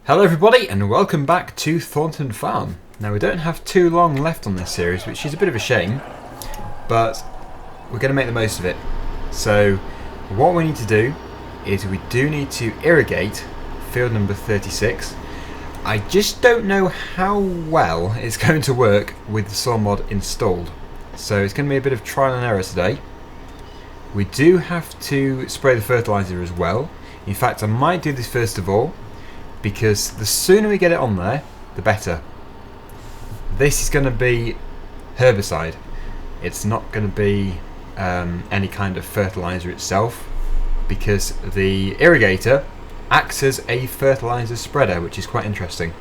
Hello everybody and welcome back to Thornton Farm. Now we don't have too long left on this series, which is a bit of a shame, but we're going to make the most of it. So what we need to do is we do need to irrigate field number 36. I just don't know how well it's going to work with the soil mod installed. So it's going to be a bit of trial and error today. We do have to spray the fertilizer as well. In fact, I might do this first of all, because the sooner we get it on there, the better. This is going to be herbicide. It's not going to be any kind of fertilizer itself, because the irrigator acts as a fertilizer spreader, which is quite interesting.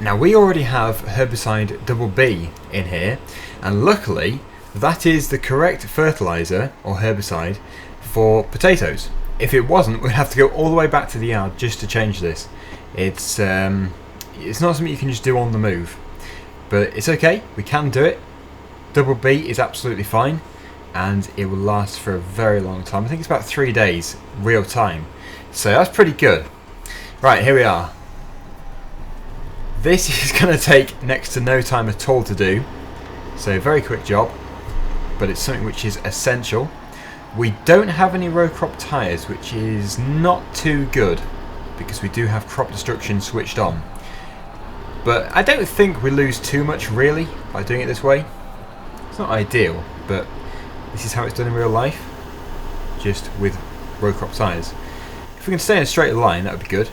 Now we already have herbicide double B in here, and luckily that is the correct fertilizer or herbicide for potatoes. If it wasn't, we'd have to go all the way back to the yard just to change this. It's not something you can just do on the move, but it's okay, we can do it. Double B is absolutely fine, and it will last for a very long time. I think it's about 3 days real time, so that's pretty good. Right, here we are. This is going to take next to no time at all to do, so very quick job, but it's something which is essential. We don't have any row crop tyres, which is not too good, because we do have crop destruction switched on. But I don't think we lose too much really by doing it this way. It's not ideal, but this is how it's done in real life, just with row crop tyres. If we can stay in a straight line, that would be good.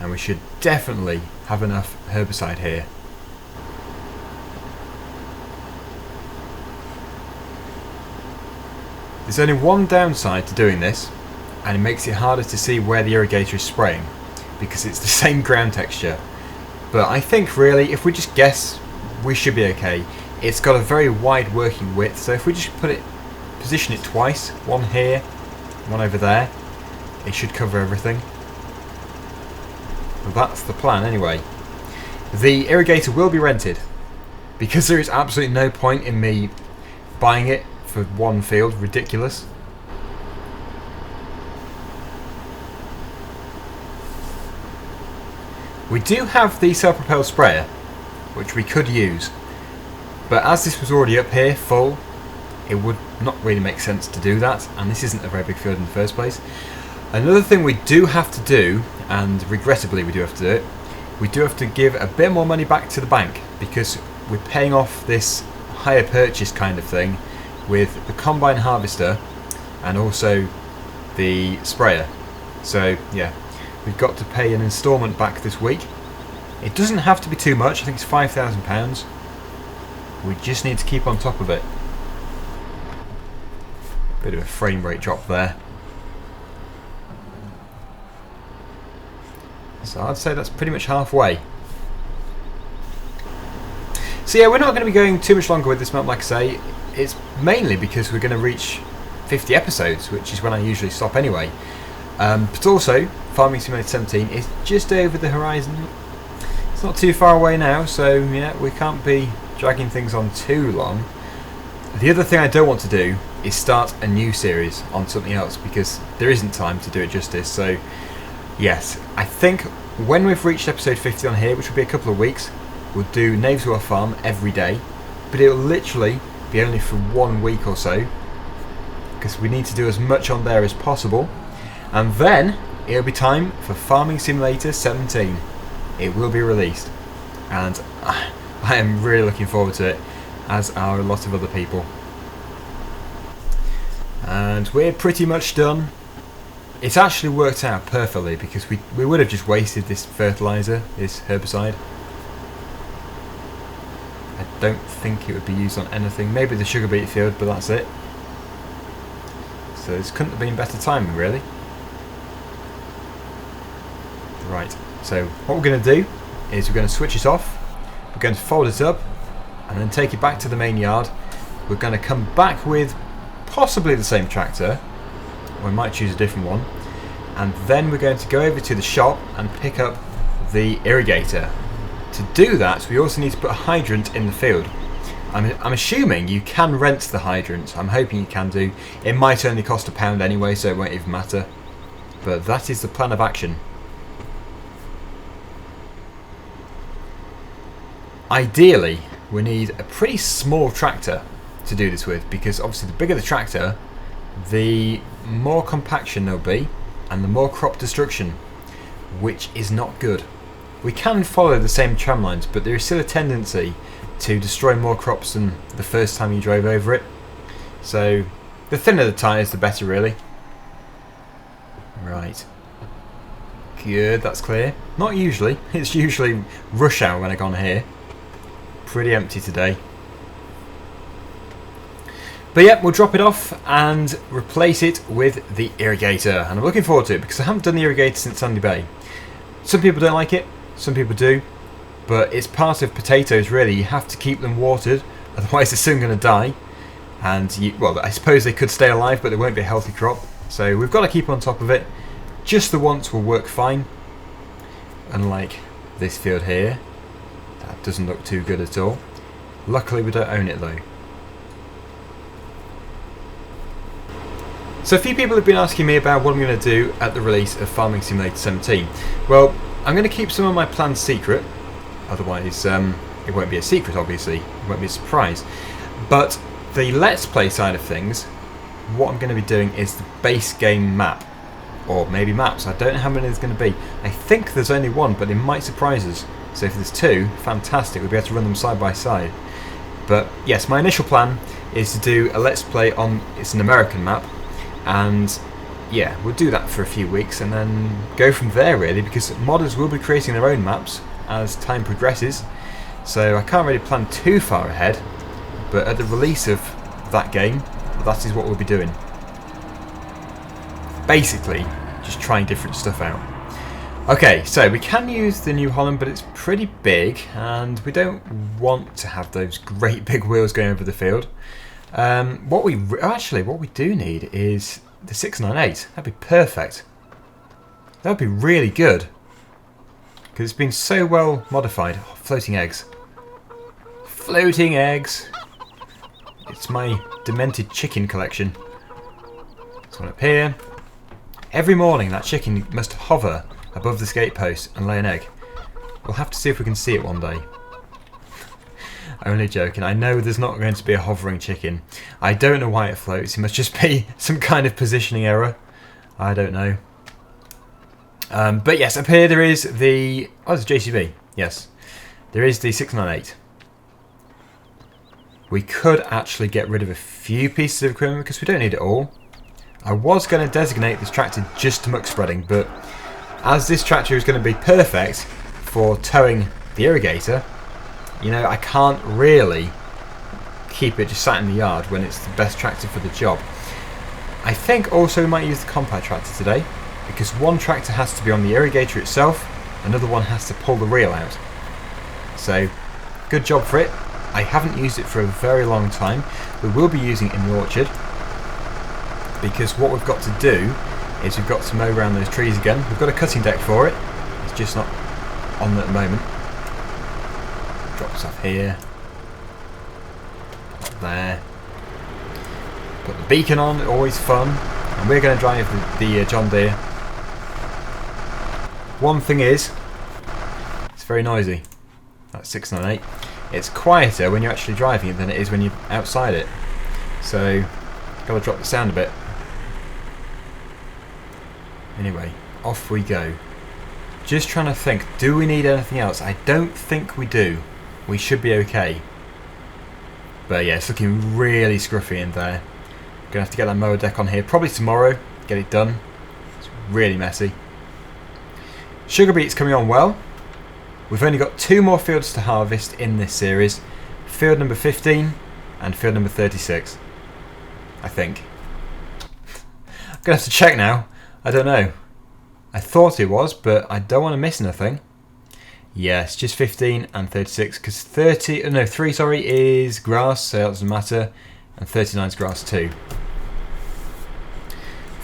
And we should definitely have enough herbicide here. There's only one downside to doing this, and it makes it harder to see where the irrigator is spraying, because it's the same ground texture. But I think really, if we just guess, we should be okay. It's got a very wide working width, so if we just position it twice, one here, one over there, it should cover everything. Well, that's the plan anyway. The irrigator will be rented, because there is absolutely no point in me buying it for one field. Ridiculous. We do have the self-propelled sprayer, which we could use, but as this was already up here full, it would not really make sense to do that, and this isn't a very big field in the first place. Another thing we do have to do, and regrettably we do have to do it, we do have to give a bit more money back to the bank, because we're paying off this hire purchase kind of thing with the combine harvester and also the sprayer. So yeah, we've got to pay an instalment back this week. It doesn't have to be too much, I think it's £5,000. We just need to keep on top of it. Bit of a frame rate drop there. So I'd say that's pretty much halfway. So yeah, we're not going to be going too much longer with this map, like I say. It's mainly because we're going to reach 50 episodes, which is when I usually stop anyway. But also, Farming Simulator 17 is just over the horizon. It's not too far away now, so yeah, we can't be dragging things on too long. The other thing I don't want to do is start a new series on something else, because there isn't time to do it justice. So yes, I think when we've reached episode 50 on here, which will be a couple of weeks, we'll do Neighbours to Our Farm every day, but it'll literally be only for 1 week or so, because we need to do as much on there as possible, and then it'll be time for Farming Simulator 17. It will be released, and I am really looking forward to it, as are a lot of other people. And we're pretty much done. It's actually worked out perfectly, because we would have just wasted this fertilizer, this herbicide. I don't think it would be used on anything. Maybe the sugar beet field, but that's it. So this couldn't have been better timing, really. Right, so what we're going to do is we're going to switch it off, we're going to fold it up, and then take it back to the main yard. We're going to come back with possibly the same tractor, or we might choose a different one, and then we're going to go over to the shop and pick up the irrigator. To do that, we also need to put a hydrant in the field. I'm assuming you can rent the hydrant. I'm hoping you can do. It might only cost £1 anyway, so it won't even matter. but that is the plan of action. Ideally, we need a pretty small tractor to do this with, because obviously the bigger the tractor, the more compaction there'll be and the more crop destruction, which is not good. We can follow the same tram lines, but there is still a tendency to destroy more crops than the first time you drove over it. So the thinner the tyres, the better, really. Right. Good, that's clear. Not usually. It's usually rush hour when I go on here. Pretty empty today. But yeah, we'll drop it off and replace it with the irrigator. And I'm looking forward to it because I haven't done the irrigator since Sandy Bay. Some people don't like it, some people do. But it's part of potatoes, really. You have to keep them watered, otherwise they're soon going to die. And, well, I suppose they could stay alive, but they won't be a healthy crop. So we've got to keep on top of it. Just the once will work fine. Unlike this field here. That doesn't look too good at all. Luckily we don't own it though. So a few people have been asking me about what I'm going to do at the release of Farming Simulator 17. Well, I'm going to keep some of my plans secret. Otherwise it won't be a secret, obviously. It won't be a surprise. But the Let's Play side of things, what I'm going to be doing is the base game map. Or maybe maps. I don't know how many there's going to be. I think there's only one, but it might surprise us. So if there's two, fantastic. We'll be able to run them side by side. But yes, my initial plan is to do a Let's Play on, it's an American map. And yeah, we'll do that for a few weeks and then go from there, really, because modders will be creating their own maps as time progresses. So I can't really plan too far ahead, but at the release of that game, that is what we'll be doing. Basically, just trying different stuff out. Okay, so we can use the New Holland, but it's pretty big, and we don't want to have those great big wheels going over the field. What we do need is the 698. That'd be perfect. That'd be really good, because it's been so well modified. Oh, floating eggs. Floating eggs. It's my demented chicken collection. This one up here. Every morning that chicken must hover above this gatepost and lay an egg. We'll have to see if we can see it one day. Only joking. I know there's not going to be a hovering chicken. I don't know why it floats. It must just be some kind of positioning error. I don't know. But yes, up here there is the... Oh, it's a JCB. Yes. There is the 698. We could actually get rid of a few pieces of equipment because we don't need it all. I was going to designate this tractor just to muck spreading, but as this tractor is going to be perfect for towing the irrigator, you know, I can't really keep it just sat in the yard when it's the best tractor for the job. I think also we might use the compact tractor today, because one tractor has to be on the irrigator itself, another one has to pull the reel out. So, good job for it. I haven't used it for a very long time. We will be using it in the orchard, because what we've got to do is we've got to mow around those trees again. We've got a cutting deck for it. It's just not on at the moment. Drop stuff here. Up there. Put the beacon on, always fun. And we're going to drive the John Deere. One thing is, it's very noisy. That's 698. It's quieter when you're actually driving it than it is when you're outside it. So, got to drop the sound a bit. Anyway, off we go. Just trying to think, do we need anything else? I don't think we do. We should be okay. But yeah, it's looking really scruffy in there. Gonna have to get that mower deck on here probably tomorrow. Get it done. It's really messy. Sugar beet's coming on well. We've only got 2 more fields to harvest in this series. Field number 15 and field number 36. I think. I'm gonna have to check now. I don't know. I thought it was, but I don't want to miss anything. Yes, just 15 and 36, because 3 is grass, so that doesn't matter, and 39 is grass too.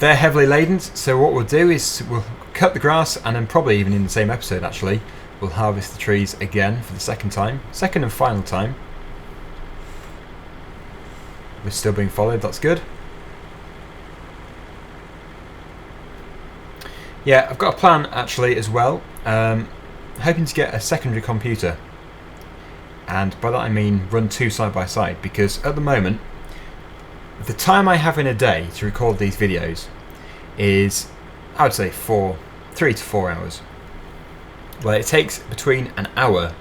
They're heavily laden, so what we'll do is we'll cut the grass, and then probably even in the same episode actually, we'll harvest the trees again for the second and final time. We're still being followed, that's good. Yeah, I've got a plan actually as well. Hoping to get a secondary computer, and by that I mean run two side by side, because at the moment the time I have in a day to record these videos is, I would say, 3 to 4 hours. Well, it takes between an hour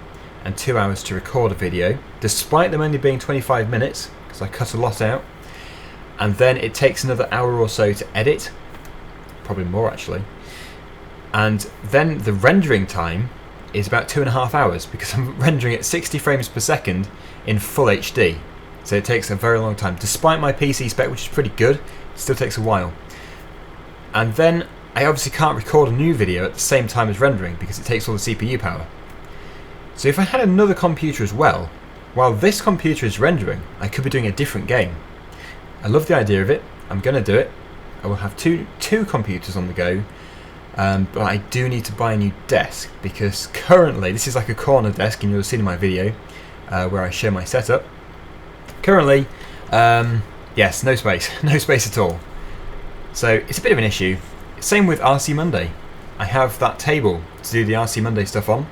and 2 hours to record a video, despite them only being 25 minutes, because I cut a lot out, and then it takes another hour or so to edit, probably more actually, and then the rendering time is about 2.5 hours, because I'm rendering at 60 frames per second in full HD, so it takes a very long time. Despite my PC spec, which is pretty good, it still takes a while. And then I obviously can't record a new video at the same time as rendering, because it takes all the CPU power. So if I had another computer as well, while this computer is rendering, I could be doing a different game. I love the idea of it. I'm going to do it. I will have two computers on the go, but I do need to buy a new desk, because currently, this is like a corner desk, and you'll have seen in my video where I show my setup. Currently, yes, no space. No space at all. So it's a bit of an issue. Same with RC Monday. I have that table to do the RC Monday stuff on,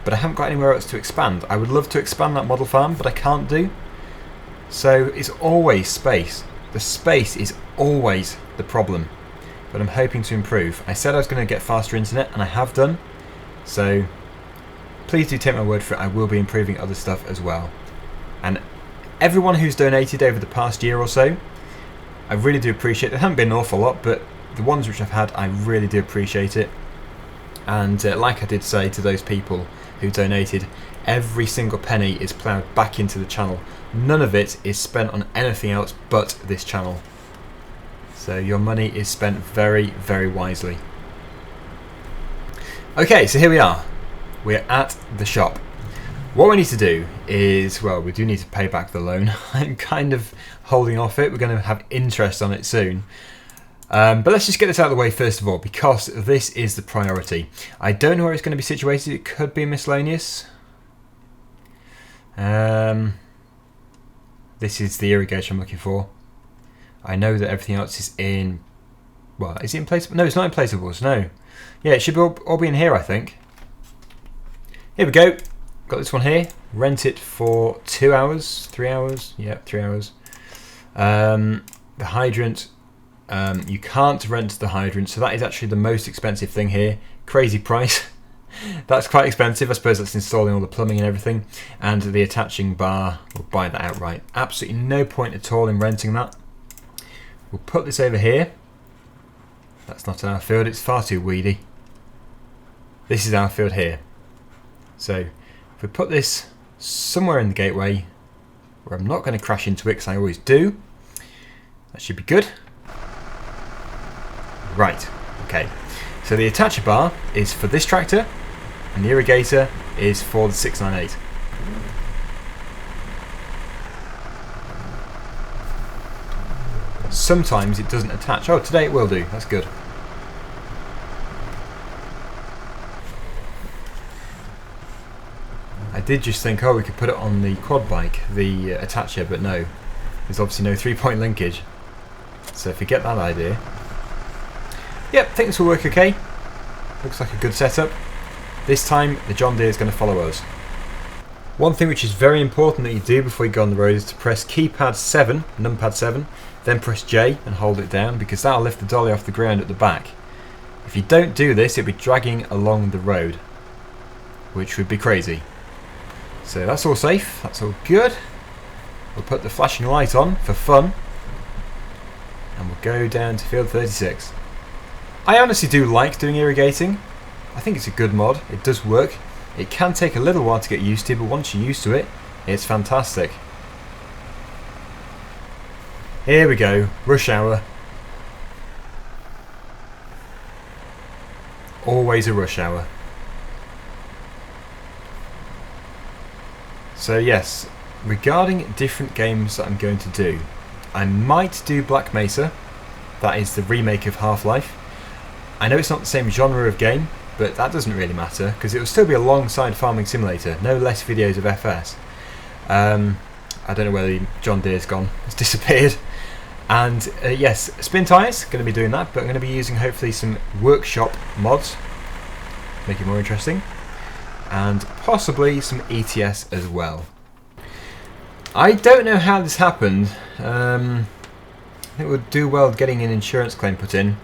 but I haven't got anywhere else to expand. I would love to expand that model farm, but I can't do. So it's always space. The space is always the problem, but I'm hoping to improve. I said I was going to get faster internet, and I have done. So please do take my word for it. I will be improving other stuff as well. And everyone who's donated over the past year or so, I really do appreciate it. There haven't been an awful lot, but the ones which I've had, I really do appreciate it. And like I did say to those people who donated, every single penny is ploughed back into the channel. None of it is spent on anything else but this channel. So your money is spent very, very wisely. Okay, so here we are. We're at the shop. What we need to do is, well, we do need to pay back the loan. I'm kind of holding off it. We're going to have interest on it soon. But let's just get this out of the way first of all, because this is the priority. I don't know where it's going to be situated. It could be miscellaneous. This is the irrigator I'm looking for. I know that everything else is in... Well, is it in placeables? No, it's not in placeables, no. Yeah, it should be all be in here, I think. Here we go. Got this one here. Rent it for 2 hours, 3 hours. Yeah, 3 hours. The hydrant, you can't rent the hydrant, so that is actually the most expensive thing here. Crazy price. That's quite expensive. I suppose that's installing all the plumbing and everything. And the attaching bar, we'll buy that outright. Absolutely no point at all in renting that. We'll put this over here. That's not our field, it's far too weedy. This is our field here. So if we put this somewhere in the gateway where I'm not going to crash into it, because I always do, that should be good. Right, okay. So the attacher bar is for this tractor, and the irrigator is for the 698. Sometimes it doesn't attach. Oh, today it will do. That's good. I did just think, oh, we could put it on the quad bike, the attacher, but no. There's obviously no 3-point linkage. So forget that idea. Yep, I think this will work okay. Looks like a good setup. This time, the John Deere is going to follow us. One thing which is very important that you do before you go on the road is to press keypad 7, numpad 7, then press J and hold it down, because that'll lift the dolly off the ground at the back. If you don't do this, it'll be dragging along the road, which would be crazy. So that's all safe, that's all good. We'll put the flashing light on for fun, and we'll go down to field 36. I honestly do like doing irrigating. I think it's a good mod, it does work. It can take a little while to get used to, but once you're used to it, it's fantastic. Here we go, rush hour. Always a rush hour. So yes, regarding different games that I'm going to do, I might do Black Mesa. That is the remake of Half-Life. I know it's not the same genre of game, but that doesn't really matter, because it will still be alongside Farming Simulator, no less videos of FS. I don't know where the John Deere's gone, it's disappeared. And yes, spin tyres, going to be doing that, but I'm going to be using hopefully some workshop mods, make it more interesting, and possibly some ETS as well. I don't know how this happened. I think it would do well getting an insurance claim put in.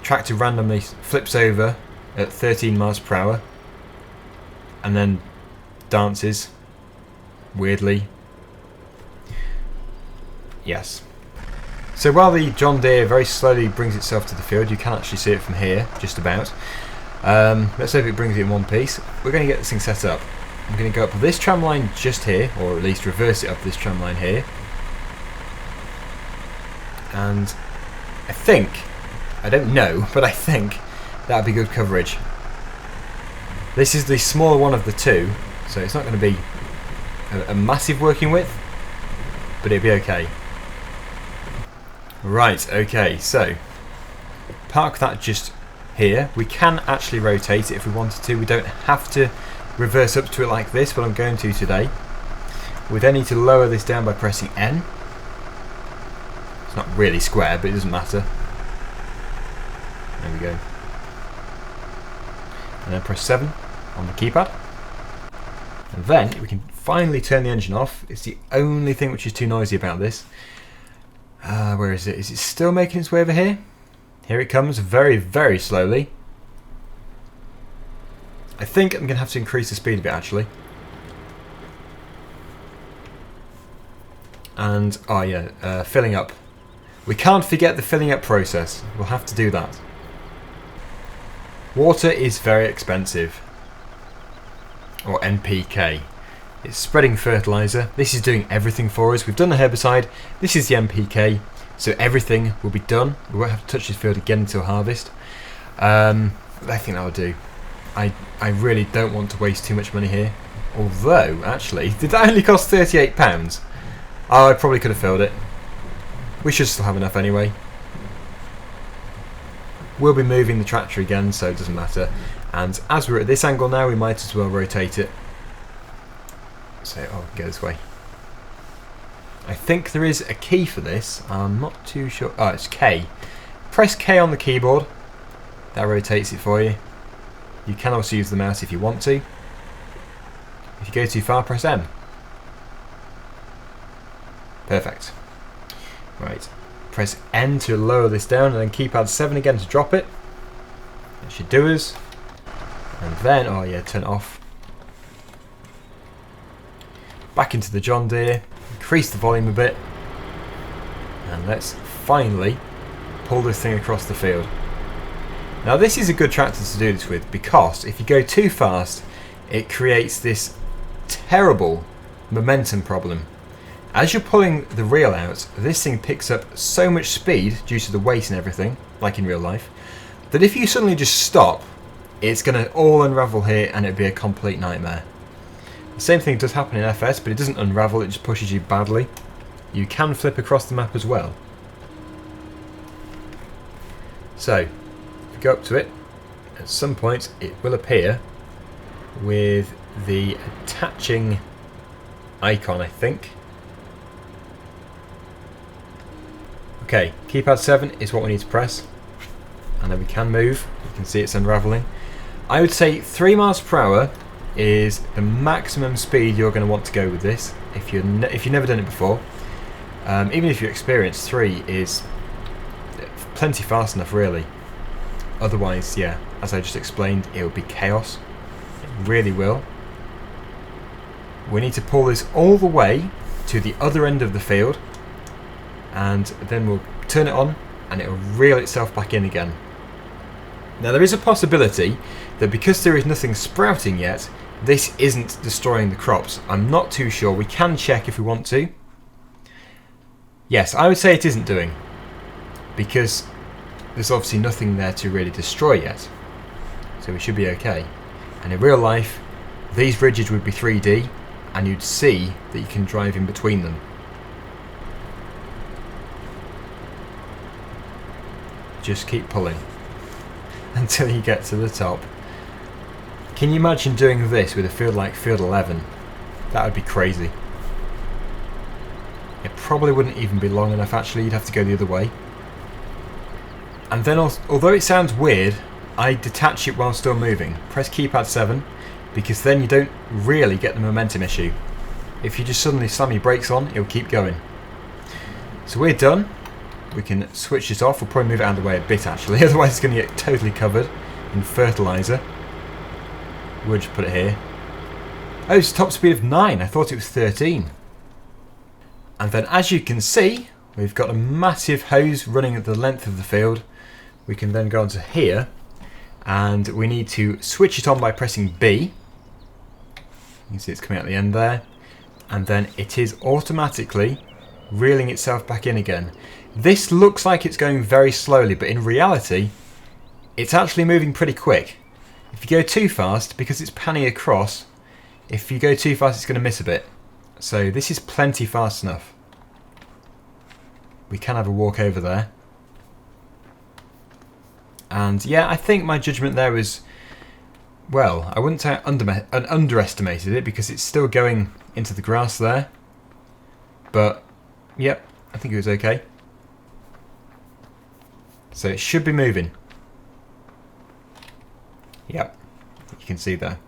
Tractor randomly flips over at 13 miles per hour and then dances weirdly. Yes. So while the John Deere very slowly brings itself to the field, you can actually see it from here, just about. Let's hope it brings it in one piece. We're going to get this thing set up. I'm going to go up this tram line just here, or at least reverse it up this tram line here. And I think, I don't know, but I think that'd be good coverage. This is the smaller one of the two, so it's not going to be a massive working width, but it'd be okay. Right, okay, so park that just here. We can actually rotate it if we wanted to. We don't have to reverse up to it like this, but I'm going to today. We then need to lower this down by pressing N. It's not really square, but it doesn't matter. There we go. And then press 7 on the keypad. And then we can finally turn the engine off. It's the only thing which is too noisy about this. Where is it? Is it still making its way over here? Here it comes, very, very slowly. I think I'm going to have to increase the speed a bit, actually. And, oh yeah, filling up. We can't forget the filling up process. We'll have to do that. Water is very expensive. Or NPK. It's spreading fertilizer. This is doing everything for us. We've done the herbicide. This is the NPK. So everything will be done. We won't have to touch this field again until harvest. I think that'll do. I really don't want to waste too much money here. Although, actually, did that only cost £38? Oh, I probably could have filled it. We should still have enough anyway. We'll be moving the tractor again, so it doesn't matter. And as we're at this angle now, we might as well rotate it. So, oh, go this way. I think there is a key for this. I'm not too sure. Oh, it's K. Press K on the keyboard. That rotates it for you. You can also use the mouse if you want to. If you go too far, press M. Perfect. Right. Press N to lower this down, and then keypad 7 again to drop it. That should do us. And then, oh yeah, turn it off. Back into the John Deere. Increase the volume a bit. And let's finally pull this thing across the field. Now this is a good tractor to do this with, because if you go too fast, it creates this terrible momentum problem. As you're pulling the reel out, this thing picks up so much speed due to the weight and everything, like in real life, that if you suddenly just stop, it's going to all unravel here and it'd be a complete nightmare. The same thing does happen in FS, but it doesn't unravel, it just pushes you badly. You can flip across the map as well. So, if you go up to it, at some point it will appear with the attaching icon, I think. Okay, keypad 7 is what we need to press, and then we can move. You can see it's unravelling. I would say 3 miles per hour is the maximum speed you're going to want to go with this if you've never done it before. Even if you're experienced, 3 is plenty fast enough, really. Otherwise, yeah, as I just explained, it will be chaos. It really will. We need to pull this all the way to the other end of the field, and then we'll turn it on and it will reel itself back in again. Now there is a possibility that because there is nothing sprouting yet, this isn't destroying the crops. I'm not too sure. We can check if we want to. Yes, I would say it isn't doing, because there's obviously nothing there to really destroy yet. So we should be okay. And in real life, these ridges would be 3D, and you'd see that you can drive in between them. Just keep pulling until you get to the top. Can you imagine doing this with a field like field 11? That would be crazy. It probably wouldn't even be long enough actually, you'd have to go the other way. And then although it sounds weird, I detach it while still moving. Press keypad 7 because then you don't really get the momentum issue. If you just suddenly slam your brakes on, it'll keep going. So we're done. We can switch it off. We'll probably move it out of the way a bit actually, otherwise it's going to get totally covered in fertiliser. We'll just put it here. Oh, it's a top speed of 9. I thought it was 13. And then as you can see, we've got a massive hose running at the length of the field. We can then go onto here and we need to switch it on by pressing B. You can see it's coming out the end there. And then it is automatically reeling itself back in again. This looks like it's going very slowly, but in reality, it's actually moving pretty quick. If you go too fast, because it's panning across, if you go too fast it's going to miss a bit. So this is plenty fast enough. We can have a walk over there. And yeah, I think my judgment there was, well, I wouldn't say I underestimated it because it's still going into the grass there. But, yep, I think it was okay. So it should be moving. Yep, you can see there.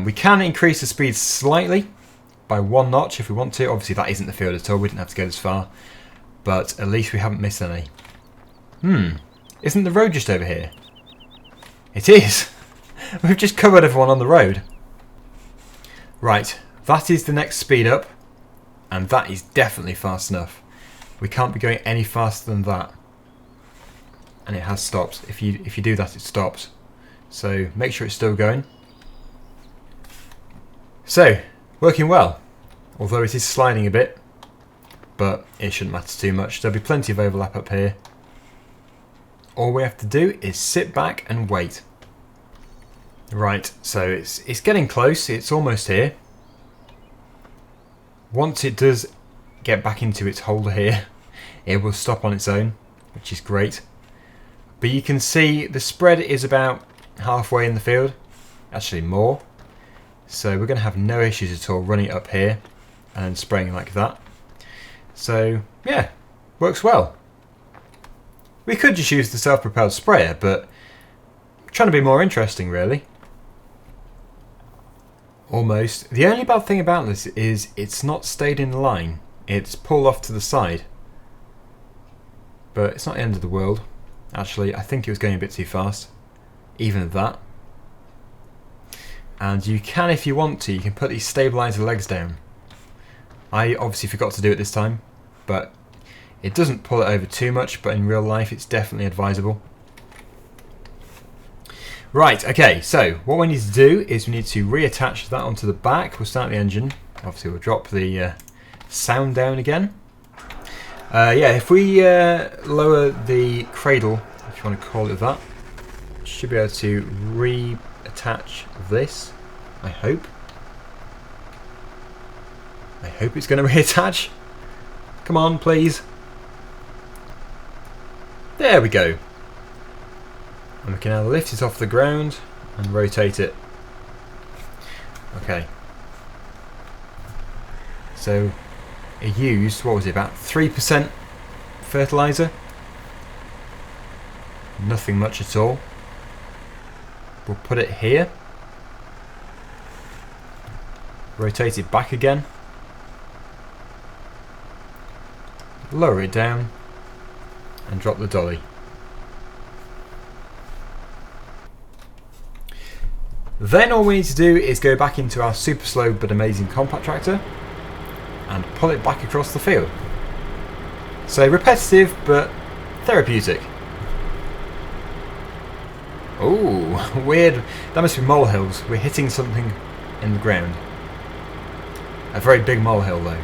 We can increase the speed slightly by 1 notch if we want to. Obviously that isn't the field at all, we didn't have to go this far. But at least we haven't missed any. Isn't the road just over here? It is! We've just covered everyone on the road. Right, that is the next speed up. And that is definitely fast enough. We can't be going any faster than that. And it has stopped. If you do that, it stops. So make sure it's still going. So, working well. Although it is sliding a bit. But it shouldn't matter too much. There'll be plenty of overlap up here. All we have to do is sit back and wait. Right, so it's getting close. It's almost here. Once it does get back into its holder here, it will stop on its own, which is great. But you can see the spread is about halfway in the field. Actually more. So we're going to have no issues at all running it up here and spraying like that. So yeah, works well. We could just use the self-propelled sprayer, but I'm trying to be more interesting really. Almost. The only bad thing about this is it's not stayed in line. It's pulled off to the side. But it's not the end of the world. Actually, I think it was going a bit too fast. Even at that. And you can, if you want to, you can put these stabilizer legs down. I obviously forgot to do it this time, but it doesn't pull it over too much, but in real life it's definitely advisable. Right, okay, so what we need to do is we need to reattach that onto the back. We'll start the engine. Obviously we'll drop the sound down again. Yeah, if we lower the cradle, if you want to call it that, should be able to reattach this, I hope. I hope it's going to reattach. Come on, please. There we go. And we can now lift it off the ground and rotate it. Okay. So it used, what was it, about 3% fertiliser? Nothing much at all. We'll put it here. Rotate it back again. Lower it down and drop the dolly. Then all we need to do is go back into our super slow but amazing compact tractor and pull it back across the field. So repetitive but therapeutic. Oh, weird. That must be molehills. We're hitting something in the ground. A very big molehill though.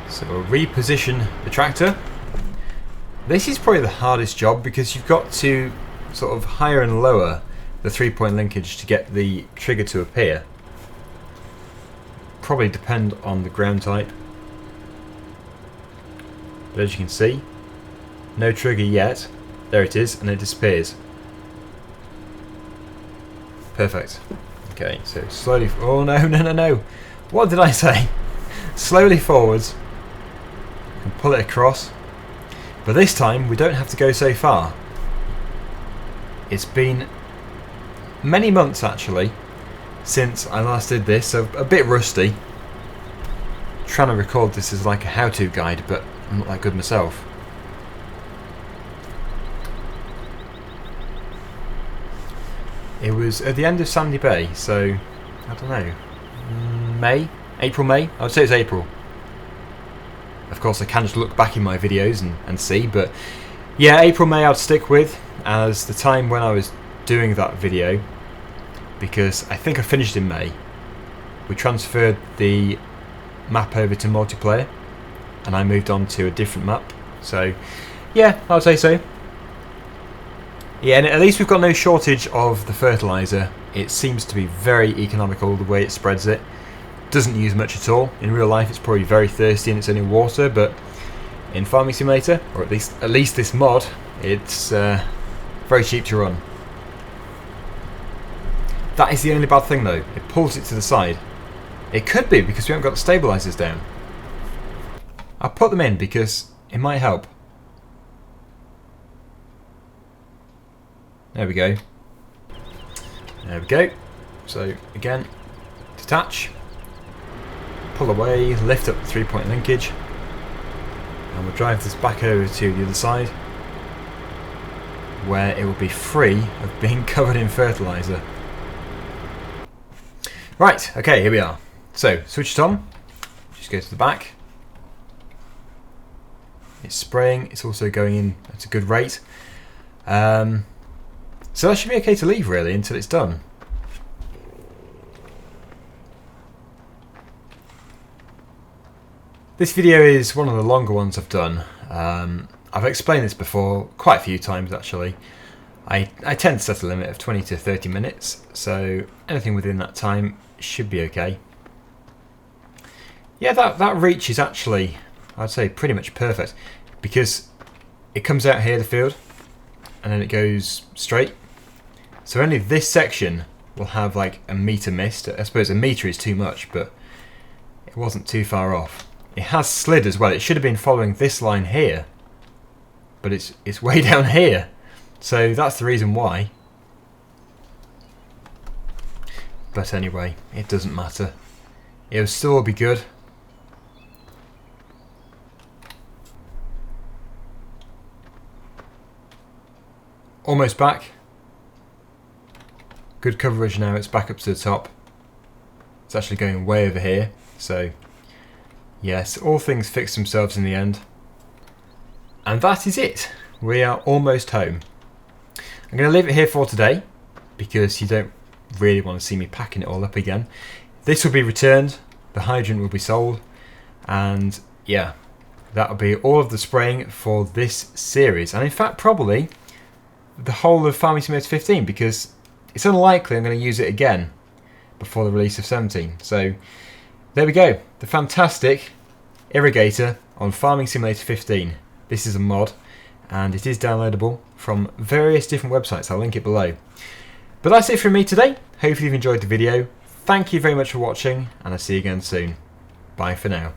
So we'll reposition the tractor. This is probably the hardest job because you've got to sort of higher and lower the 3-point linkage to get the trigger to appear. Probably depend on the ground type. But as you can see, no trigger yet. There it is, and it disappears. Perfect. Okay, so slowly... Oh, no, no, no, no. What did I say? Slowly forwards. And pull it across. But this time, we don't have to go so far. It's been many months, actually, since I last did this, so a bit rusty. Trying to record this as like a how-to guide, but I'm not that good myself. It was at the end of Sandy Bay, so I don't know, May? April, May? I would say it's April. Of course I can just look back in my videos and see, but yeah, April, May I'd stick with as the time when I was doing that video, because I think I finished in May. We transferred the map over to multiplayer and I moved on to a different map, so yeah, I would say so. Yeah, and at least we've got no shortage of the fertiliser. It seems to be very economical the way it spreads it. Doesn't use much at all. In real life it's probably very thirsty and it's only water, but in Farming Simulator, or at least this mod, it's very cheap to run. That is the only bad thing though, it pulls it to the side. It could be because we haven't got the stabilisers down. I'll put them in because it might help. There we go. There we go. So again, detach, pull away, lift up the 3-point linkage, and we'll drive this back over to the other side where it will be free of being covered in fertiliser. Right, okay, here we are. So, switch it on, just go to the back. It's spraying, it's also going in at a good rate. So that should be okay to leave really until it's done. This video is one of the longer ones I've done. I've explained this before quite a few times actually. I tend to set a limit of 20 to 30 minutes, so anything within that time should be okay. Yeah, that reach is actually, I'd say, pretty much perfect, because it comes out here, the field, and then it goes straight. So only this section will have like a metre missed. I suppose a metre is too much, but it wasn't too far off. It has slid as well. It should have been following this line here, but it's way down here. So that's the reason why. But anyway, it doesn't matter. It'll still be good. Almost back. Good coverage now, it's back up to the top. It's actually going way over here, so yes, all things fix themselves in the end. And that is it. We are almost home. I'm going to leave it here for today, because you don't really want to see me packing it all up again. This will be returned, the hydrant will be sold, and yeah, that'll be all of the spraying for this series. And in fact, probably the whole of Farming Simulator 15, because it's unlikely I'm going to use it again before the release of 17. So there we go, the fantastic irrigator on Farming Simulator 15. This is a mod and it is downloadable from various different websites. I'll link it below. But that's it from me today. Hopefully you've enjoyed the video. Thank you very much for watching and I'll see you again soon. Bye for now.